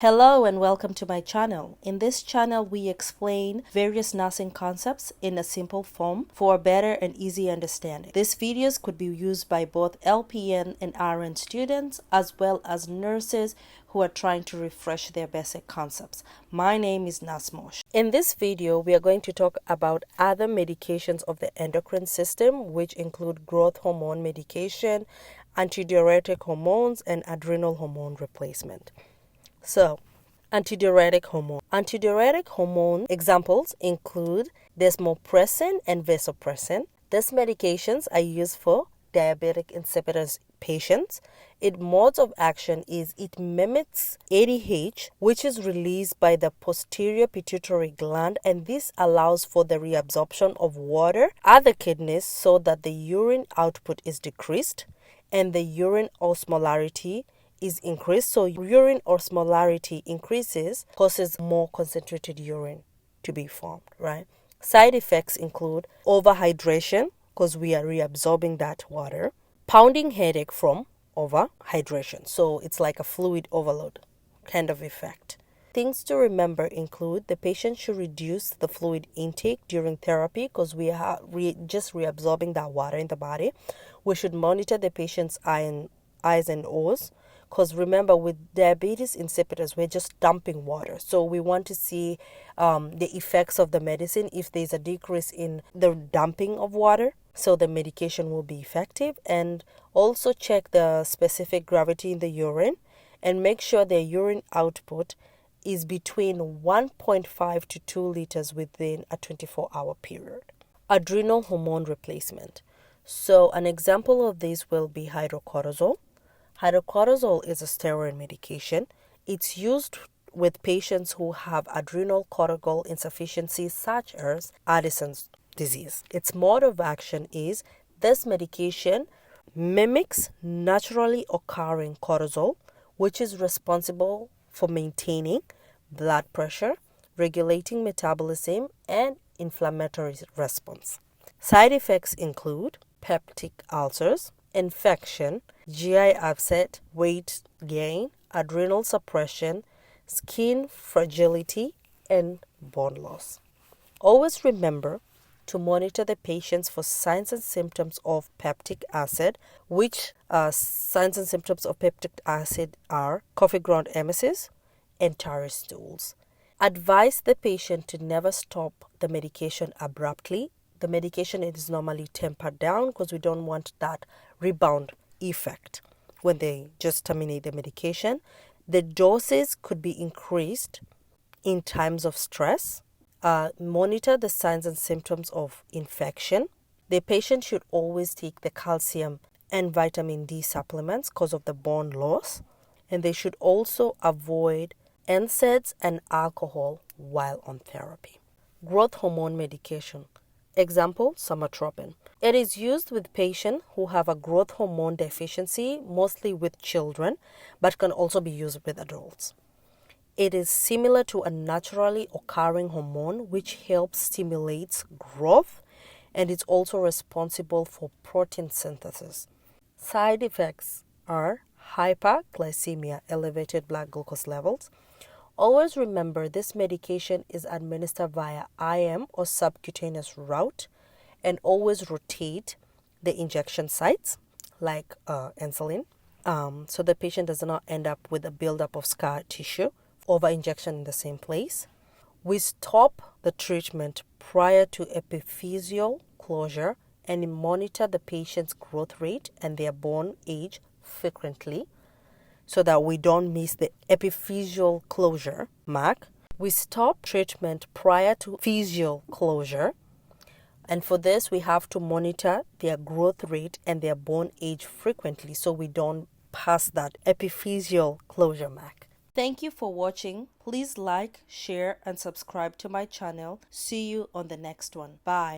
Hello and welcome to my channel. In this channel, we explain various nursing concepts in a simple form for a better and easy understanding. These videos could be used by both LPN and RN students as well as nurses who are trying to refresh their basic concepts. My name is Nurse Mosh. In this video, we are going to talk about other medications of the endocrine system, which include growth hormone medication, antidiuretic hormones, and adrenal hormone replacement. So, antidiuretic hormone. Antidiuretic hormone examples include desmopressin and vasopressin. These medications are used for diabetic insipidus patients. Its modes of action is it mimics ADH, which is released by the posterior pituitary gland, and this allows for the reabsorption of water at the kidneys so that the urine output is decreased and the urine osmolarity is increased. So urine osmolarity increases, causes more concentrated urine to be formed, right? Side effects include overhydration, because we are reabsorbing that water, pounding headache from overhydration. So it's like a fluid overload kind of effect. Things to remember include the patient should reduce the fluid intake during therapy because we are just reabsorbing that water in the body. We should monitor the patient's I's and O's. Because remember, with diabetes insipidus, we're just dumping water. So we want to see the effects of the medicine if there's a decrease in the dumping of water. So the medication will be effective. And also check the specific gravity in the urine and make sure the urine output is between 1.5 to 2 liters within a 24-hour period. Adrenal hormone replacement. So an example of this will be hydrocortisone. Hydrocortisone is a steroid medication. It's used with patients who have adrenal cortical insufficiency such as Addison's disease. Its mode of action is this medication mimics naturally occurring cortisol, which is responsible for maintaining blood pressure, regulating metabolism, and inflammatory response. Side effects include peptic ulcers, infection, GI upset, weight gain, adrenal suppression, skin fragility, and bone loss. Always remember to monitor the patients for signs and symptoms of peptic acid, which signs and symptoms of peptic acid are coffee ground emesis and tarry stools. Advise the patient to never stop the medication abruptly. The medication is normally tempered down because we don't want that rebound effect when they just terminate the medication. The doses could be increased in times of stress. Monitor the signs and symptoms of infection. The patient should always take the calcium and vitamin D supplements because of the bone loss. And they should also avoid NSAIDs and alcohol while on therapy. Growth hormone medication. Example, somatropin. It is used with patients who have a growth hormone deficiency, mostly with children, but can also be used with adults. It is similar to a naturally occurring hormone which helps stimulate growth, and it's also responsible for protein synthesis. Side effects are hyperglycemia, elevated blood glucose levels. Always remember this medication is administered via IM or subcutaneous route, and always rotate the injection sites like insulin, so the patient does not end up with a buildup of scar tissue over injection in the same place. We stop the treatment prior to epiphyseal closure and monitor the patient's growth rate and their bone age frequently, so that we don't miss the epiphyseal closure mark. We stop treatment prior to physeal closure, and for this we have to monitor their growth rate and their bone age frequently so we don't pass that epiphyseal closure mark. Thank you for watching. Please like, share, and subscribe to my channel. See you on the next one. Bye.